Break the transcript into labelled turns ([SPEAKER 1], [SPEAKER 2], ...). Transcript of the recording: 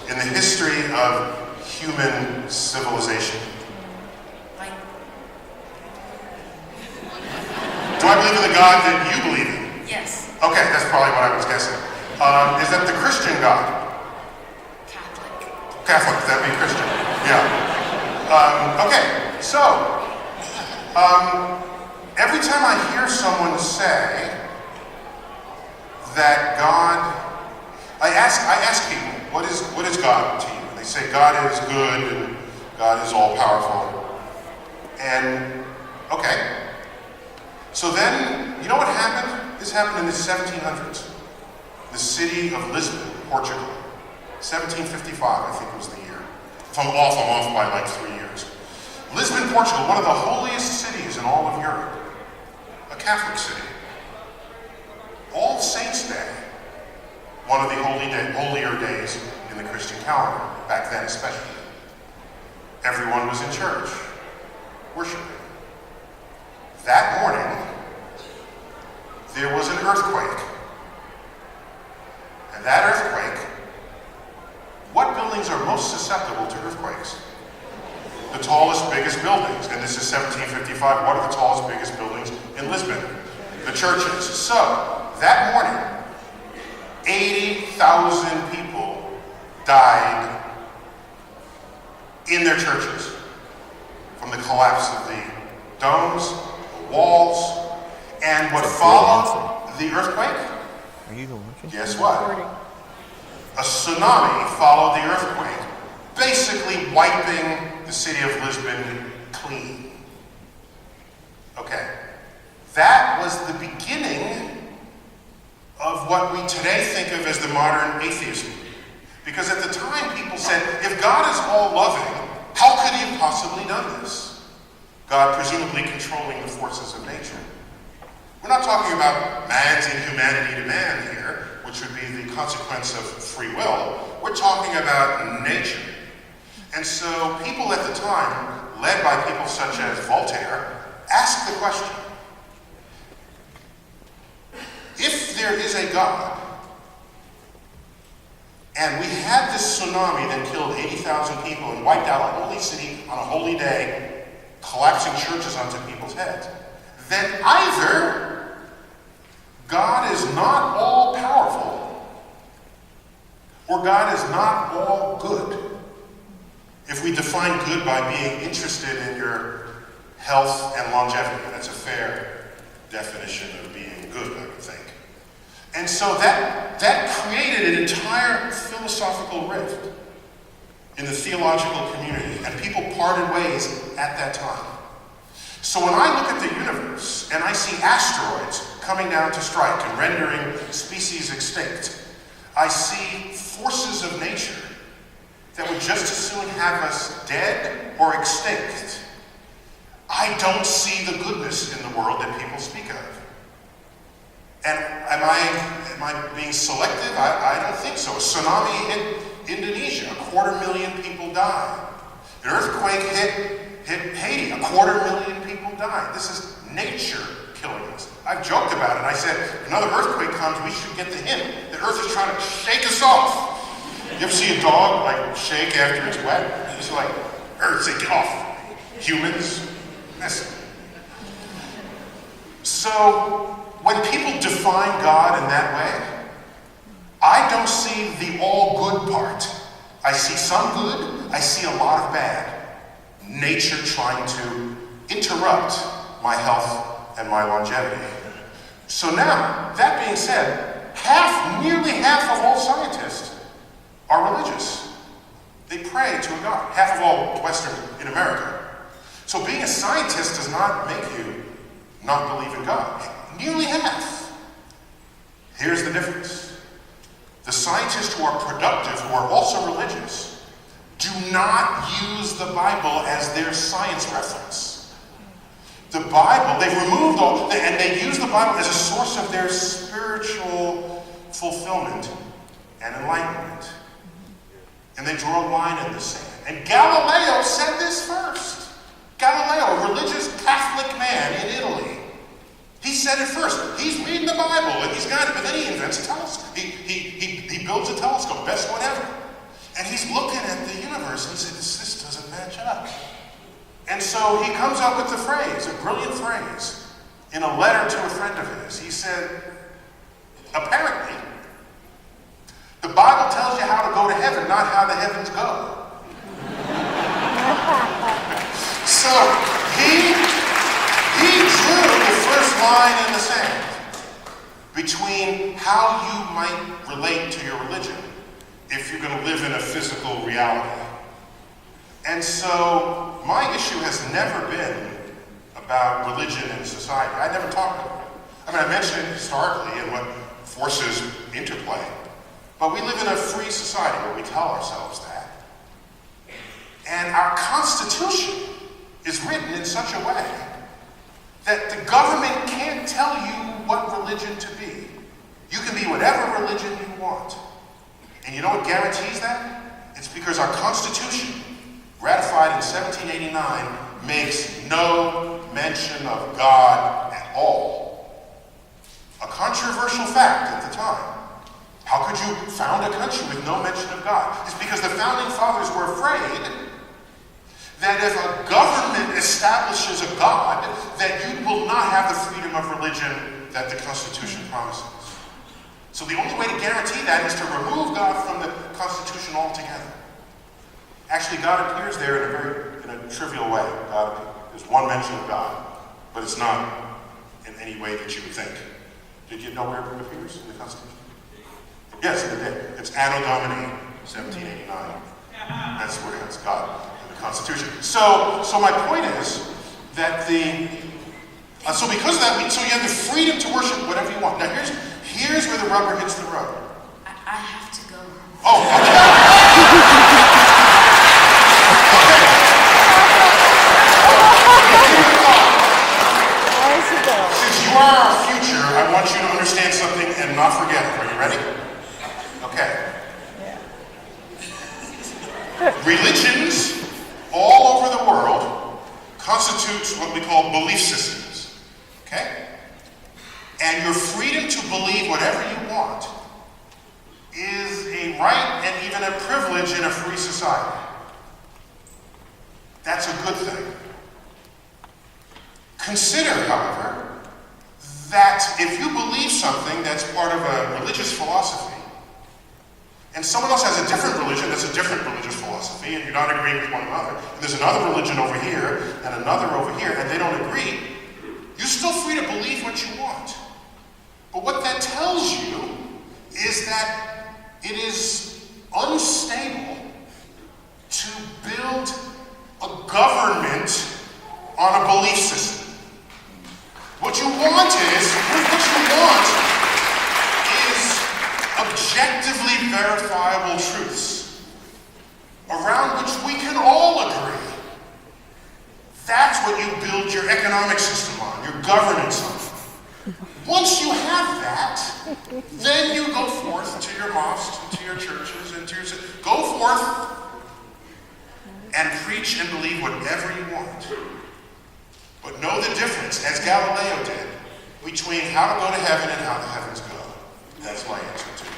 [SPEAKER 1] in the history of human civilization? Do I believe in the God that you believe in?
[SPEAKER 2] Yes.
[SPEAKER 1] Okay, that's probably what I was guessing. Is that the Christian God?
[SPEAKER 2] Catholic.
[SPEAKER 1] Catholic, that'd be Christian. Yeah. Okay, so, every time I hear someone say that God, I ask people, what is God to you? And they say God is good and God is all powerful. And, okay. So then, you know what happened? This happened in the 1700s. The city of Lisbon, Portugal. 1755, I think was the year. If I'm off by like 3 years. Lisbon, Portugal, one of the holiest cities in all of Europe. A Catholic city. All Saints' Day, one of the holier days in the Christian calendar, back then especially. Everyone was in church, worshiping. That morning, there was an earthquake. And that earthquake, what buildings are most susceptible to earthquakes? The tallest, biggest buildings. And this is 1755. What are the tallest, biggest buildings in Lisbon? The churches. So, that morning, 80,000 people died in their churches from the collapse of the domes, walls, and what followed the earthquake?
[SPEAKER 3] Are you watching?
[SPEAKER 1] Guess what? A tsunami followed the earthquake, basically wiping the city of Lisbon clean. Okay, that was the beginning of what we today think of as the modern atheist movement. Because at the time people said, if God is all loving, how could he have possibly done this? God presumably controlling the forces of nature. We're not talking about man's inhumanity to man here, which would be the consequence of free will. We're talking about nature. And so people at the time, led by people such as Voltaire, asked the question, if there is a God, and we had this tsunami that killed 80,000 people and wiped out a holy city on a holy day, collapsing churches onto people's heads, then either God is not all powerful or God is not all good. If we define good by being interested in your health and longevity, that's a fair definition of being good, I would think. And so that created an entire philosophical rift in the theological community, and people parted ways at that time. So when I look at the universe and I see asteroids coming down to strike and rendering species extinct, I see forces of nature that would just as soon have us dead or extinct. I don't see the goodness in the world that people speak of. And am I being selective? I don't think so. A tsunami hit Indonesia, 250,000 people died. An earthquake hit Haiti, 250,000 people died. This is nature killing us. I've joked about it. I said, if another earthquake comes, we should get the hint. The earth is trying to shake us off. You ever see a dog like shake after it's wet? It's like, earth, say, get off. Humans, listen. So, when people define God in that way, I don't see the all good part. I see some good, I see a lot of bad. Nature trying to interrupt my health and my longevity. So now, that being said, nearly half of all scientists are religious. They pray to a God. Half of all Western in America. So being a scientist does not make you not believe in God. Nearly half. Here's the difference. The scientists who are productive, who are also religious, do not use the Bible as their science reference. The Bible, they've removed and they use the Bible as a source of their spiritual fulfillment and enlightenment. And they draw a line in the sand. And Galileo said this first. Galileo, a religious Catholic man in Italy. He said it first. He's reading the Bible and he's got it, but then he invents a telescope. He builds a telescope, best one ever. And he's looking at the universe and he says, this doesn't match up. And so he comes up with the phrase, a brilliant phrase, in a letter to a friend of his. He said, apparently, the Bible tells you how to go to heaven, not how the heavens go. So he drew the first line in the sand between how you might relate to your religion if you're going to live in a physical reality. And so my issue has never been about religion and society. I never talked about it. I mean, I mentioned it historically and what forces interplay. But we live in a free society where we tell ourselves that. And our Constitution is written in such a way that the government can't tell you what religion to be. You can be whatever religion you want. And you know what guarantees that? It's because our Constitution, ratified in 1789, makes no mention of God at all. A controversial fact at the time. How could you found a country with no mention of God? It's because the founding fathers were afraid that if a government establishes a God, that you will not have the freedom of religion that the Constitution promises. So the only way to guarantee that is to remove God from the Constitution altogether. Actually, God appears there in a trivial way. There's one mention of God, but it's not in any way that you would think. Did you know where it appears in the Constitution? Yes, it did. It's Anno Domini 1789. That's where it's God in the Constitution. So my point is that so because of that, so you have the freedom to worship whatever you want. Now here's where the rubber hits the road.
[SPEAKER 2] I have to go.
[SPEAKER 1] Oh, okay. Since you are our future, I want you to understand something and not forget it. Are you ready? Okay. Religions all over the world constitutes what we call belief systems. Okay? And your freedom to believe whatever you want is a right and even a privilege in a free society. That's a good thing. Consider, however, that if you believe something that's part of a religious philosophy, and someone else has a different religion that's a different religious philosophy, and you're not agreeing with one another, and there's another religion over here and another over here, and they don't agree, you're still free to believe what you want. But what that tells you is that it is unstable to build a government on a belief system. What you want is objectively verifiable truths around which we can all agree. That's what you build your economic system on, your governance on. Once you have that, then you go forth to your mosques, and to your churches, and to your... Go forth and preach and believe whatever you want. But know the difference, as Galileo did, between how to go to heaven and how the heavens go. That's my answer to it.